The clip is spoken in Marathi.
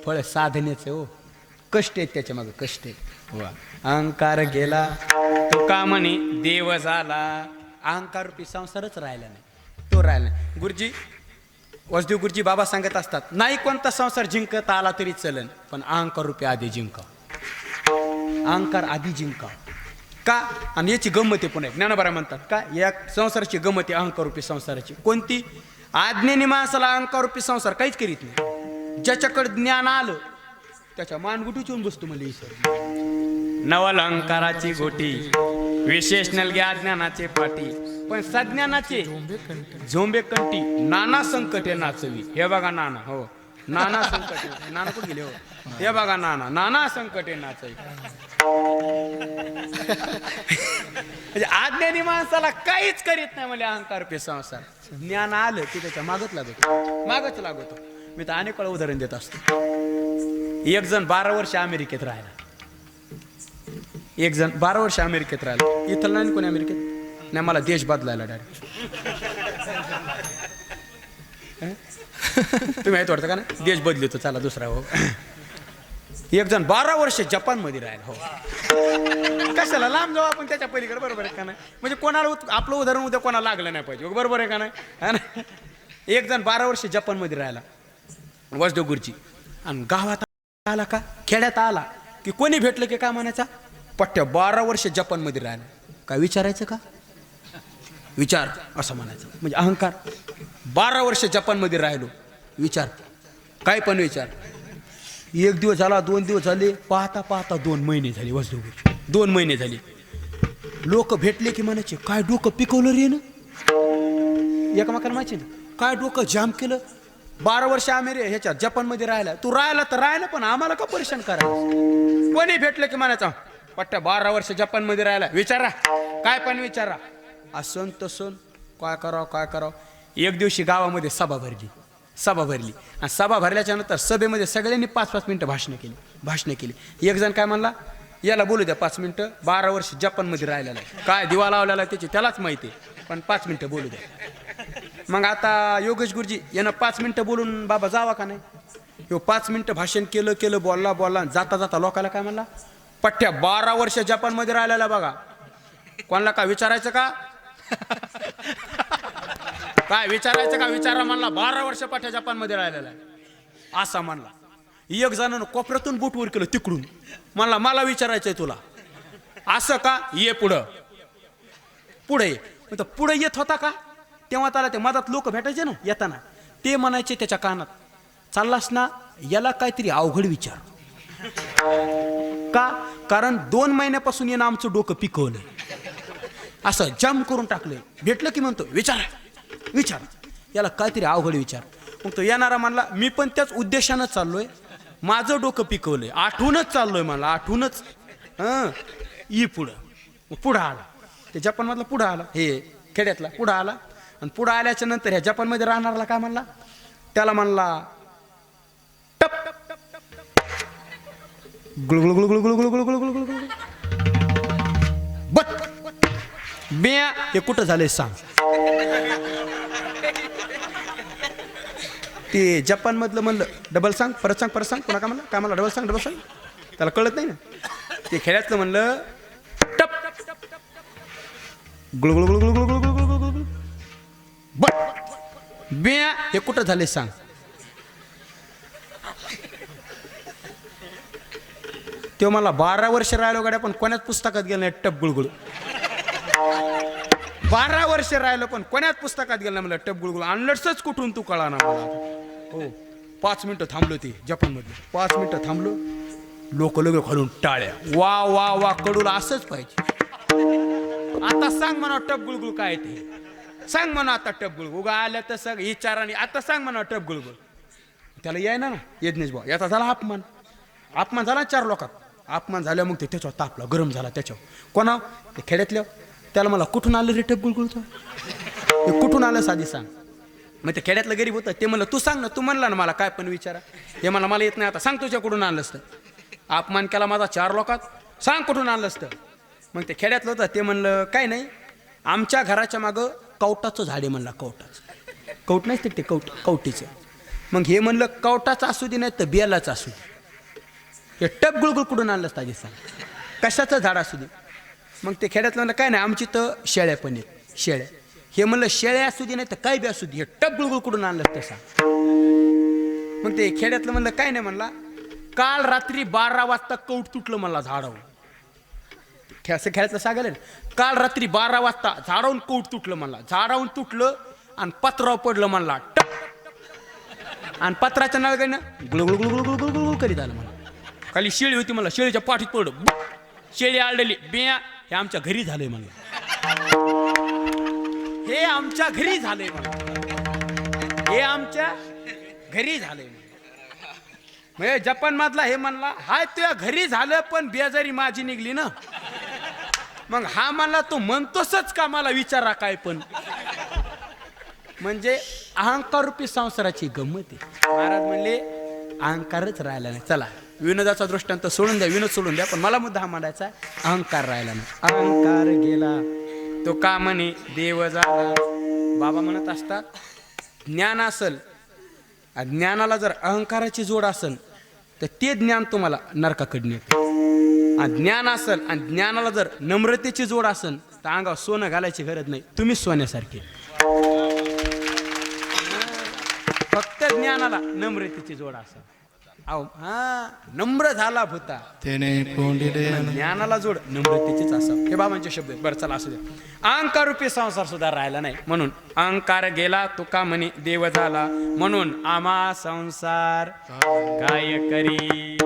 फळ साधनेचं हो, कष्ट आहेत त्याच्या मागं, कष्ट आहेत. वा अहंकार गेला तो का म्हणे देव झाला. अहंकार रूपी संसारच राहिला नाही, तो राहिला नाही. गुरुजी वसदेव गुरुजी बाबा सांगत असतात, नाही कोणता संसार जिंकत आला तरी चलन, पण अहंकार रूपी आधी जिंका. अहंकार आधी जिंका का. आणि याची गंमत आहे पुन्हा ज्ञानोबा म्हणतात का, या संसाराची गंमत आहे अहंकार रूपी संसाराची. कोणती. आज्ञेने माणसाला अहंकार रूपी संसार काहीच करीत नाही. ज्याच्याकडे ज्ञान आलं त्याच्या मानगुटीतून बसतो म्हणजे ईश्वर. नवल अहंकाराची गोटी, विशेष नलगे अज्ञानाचे पाठी, पण सज्ञानाचे झोंबे कंटी, नाना संकटे नाचवी. हे बघा नाना, हो नाना संकटे, नाना कुठे गेले हो, हे बघा नाना, नाना संकटे नाचवी. म्हणजे आज्ञानी माणसाला काहीच करीत नाही म्हणजे अहंकार पे संसार. ज्ञान आलं की त्याच्या मागच लागतो. मी तर अनेक वेळा उदाहरण देत असतो. एक जण 12 वर्ष अमेरिकेत राहिला. एक जण 12 वर्ष अमेरिकेत राहिला. इथं नाही कोणी अमेरिकेत नाही, मला देश बदलायला डायरेक्ट. तुम्ही माहित वाटतं का ना, देश बदलतो चला दुसरा. हो एक जण 12 वर्ष जपान मध्ये राहिला. हो कशाला लांब जाऊ आपण त्याच्या पलीकडे, बरोबर आहे का नाही. म्हणजे कोणाला आपलं उदाहरण उद्या कोणाला लागलं नाही पाहिजे, बरोबर आहे का नाही. एक जण 12 वर्ष जपान मध्ये राहिला वसदेव गुरुजी. आणि गावात आला का खेड्यात आला की कोणी भेटलं की काय म्हणायचा, पट्ट्या 12 वर्ष जपान मध्ये राहिला, काय विचारायचं का, विचार असं म्हणायचं. म्हणजे अहंकार. 12 वर्ष जपान मध्ये राहिलो, विचार काय पण विचार. एक दिवस झाला, 2 दिवस झाले, पाहता पाहता 2 महिने झाले. वसदेव गुरुजी 2 महिने झाले. लोक भेटले की म्हणायचे, काय डोकं पिकवलं रे ना. एकमेकाला माहिती ना, काय डोकं जाम केलं. 12 वर्ष ह्याच्यात जपान मध्ये राहिला. तू राहिला तर राहिला, पण आम्हाला का परेशान करायचं. कोणी भेटलं की म्हणायचं, पट्ट्या 12 वर्ष जपान मध्ये राहिला, विचारा काय पण विचारा. असं तसं काय करावं. एक दिवशी गावामध्ये सभा भरली. आणि सभा भरल्याच्या नंतर सभेमध्ये सगळ्यांनी 5-5 मिनिटं भाषण केली. एक जण काय म्हणला, याला बोलू द्या 5 मिनिटं, 12 वर्ष जपान मध्ये राहिलेला आहे, काय दिवा लावलेला आहे त्याची त्यालाच माहिती, पण 5 मिनिटं बोलू द्या. मग आता योगेश गुरुजी यानं 5 मिनिटं बोलून बाबा जावा का नाही. ह्यो 5 मिनिटं भाषण केलं, बोलला. जाता लोकाला काय म्हणला, पट्ट्या 12 वर्ष जपान मध्ये राहिलेला बघा, कोणाला काय विचारायचं का. काय विचारायचं का, विचारा म्हणला. 12 वर्ष पट्ट्या जपान मध्ये राहिलेला आहे असा म्हणला. एक जणानं कोपऱ्यातून बुटवर केलं तिकडून, म्हणला मला विचारायचंय तुला. असं का, ये पुढे पुढे येत होता का, तेव्हा त्याला ते मधात लोक भेटायचे ना येताना, ते म्हणायचे त्याच्या कानात, चाललास ना याला काहीतरी अवघड विचार. का, कारण 2 महिन्यापासून यानं आमचं डोकं पिकवलंय, असं जाम करून टाकलंय. भेटलं की म्हणतो विचार याला काहीतरी अवघड विचार. मग तो येणारा म्हणला, मी पण त्याच उद्देशानं चाललोय, माझं डोकं पिकवलंय, आठवूनच चाललोय मला, आठवूनच. ई पुढं आला, ते जपानमधला पुढं आला, हे खेड्यातला पुढं आला. आणि पुढं आल्याच्या नंतर ह्या जपानमध्ये राहणारला काय म्हणला, त्याला म्हणला टप गुळगुळ गुळगुळ गुळगुळ गुळगुळ गुळगुळ बट बिया, हे कुठं झालंय सांग. ते जपान मधलं म्हणलं डबल सांग, परत सांग पुन्हा काय म्हणलं डबल सांग. त्याला कळत नाही ना. ते खेड्यातलं म्हणलं टप गुळगुळ गुळगुळ गुळगुळ गुळगुळ गुळगुळ बट बिया, हे कुठं झाले सांग. तो मला 12 वर्ष राहिलो गाड्या, पण कोणाच पुस्तकात गेलं नाही टप गुळगुळ. 12 वर्ष राहिलो पण कोणाच पुस्तकात गेलं नाही मला टप गुळगुळ. आणलंच कुठून तू कळा ना मला. हो 5 मिनिटं थांबलो ते जपान मध्ये, 5 मिनिटं थांबलो. लोक खालून टाळ्या, वा कडूला असंच पाहिजे. आता सांग म्हणा टप गुळगुळ काय ते, सांग म्हणा आता टप गुळगुळ. उगा आलं तसं विचाराने आता सांग म्हणा टप गुळगुळ. त्याला याय ना यज्ञेश भाऊ, याचा झाला अपमान झाला 4 लोकात. अपमान झाल्या मग ते त्याच्यावर तापला, गरम झाला त्याच्यावर. कोणा, ते खेड्यातल्या. त्याला मला कुठून आलं रे टप गुळगुळचं, ते कुठून आलं साधी सांग. मग ते खेड्यातलं गरीब होतं, ते म्हणलं तू सांग ना, तू म्हणला ना मला काय पण विचारा. हे मला येत नाही, आता सांग तुझ्या कुठून आणलं असतं. अपमान केला माझा 4 लोकात, सांग कुठून आणलं असतं. मग ते खेड्यातलं होतं, ते म्हणलं काय नाही, आमच्या घराच्या मागं कवटाचं झाड आहे म्हणला. कवटाचं कौट नाही ते कवटीचं. मग हे म्हणलं कवटाचं असू दे नाही तर बेलाचं असू दे, हे टप गुळगुळ कुठून आणलं ताजी सांग, कशाचं झाड असू दे. मग ते खेड्यातलं म्हणलं काय नाही, आमची तर शेळ्या पण आहेत, शेळ्या. हे म्हणलं शेळ्या असू दे नाही तर काय बी असू दे, हे टप गुळगुळ कुठून आणलं ते सांग. मग ते खेड्यातलं म्हणलं काय नाही, म्हणला काल रात्री 12 वाजता कौट तुटलं मला झाडावून. असं खेळायचं सांगायला काल रात्री 12 वाजता झाडावून कौट तुटलं म्हणला, झाडावून तुटलं आणि पत्रावर पडलं म्हणला टप, आणि पत्राच्या नळगणं गुळगुळ गुळगुळ गुळगुळ गुळगुळ करीत आलं मला. खाली शेळी होती मला, शेळीच्या पाठीत पडलं, शेळी आळलेली बिया. हे आमच्या घरी झालंय म्हणलं, हे आमच्या घरी झालंय म्हणलं, हे आमच्या घरी झालंय. म्हणजे जपान मधला हे म्हणला हाय तुझ्या घरी झालं पण बेजारी माझी निघली ना. मग हा म्हणला तू म्हणतोसच का, मला विचारा काय पण. म्हणजे अहंकार रूपी संसाराची गंमत आहे. महाराज म्हणले अहंकारच राहिला नाही. चला विनोदाचा दृष्टांत सोडून द्या, विनोद सोडून द्या, पण मला मुद्दा हा मांडायचा अहंकार राहिला नाही. अहंकार गेला तो का म्हणे देव झाला. बाबा म्हणत असतात ज्ञान असल, ज्ञानाला जर अहंकाराची जोड असेल तर ते ज्ञान तुम्हाला नरकाकडे नेतं. आणि ज्ञान असेल आणि ज्ञानाला जर नम्रतेची जोड असेल तर अंगावर सोनं घालायची गरज नाही, तुम्हीच सोन्यासारखे. फक्त ज्ञानाला नम्रतेची जोड असेल. अहो हा नम्र झाला भूता ज्ञानाला जोड नम्रतेचीच असावं, हे बाबांचे शब्द आहेत. बरं चला असू द्या. अहंकार रूपी संसार सुद्धा राहिला नाही, म्हणून अहंकार गेला तुका म्हणे देव झाला. म्हणून आम्हा संसार काय करी.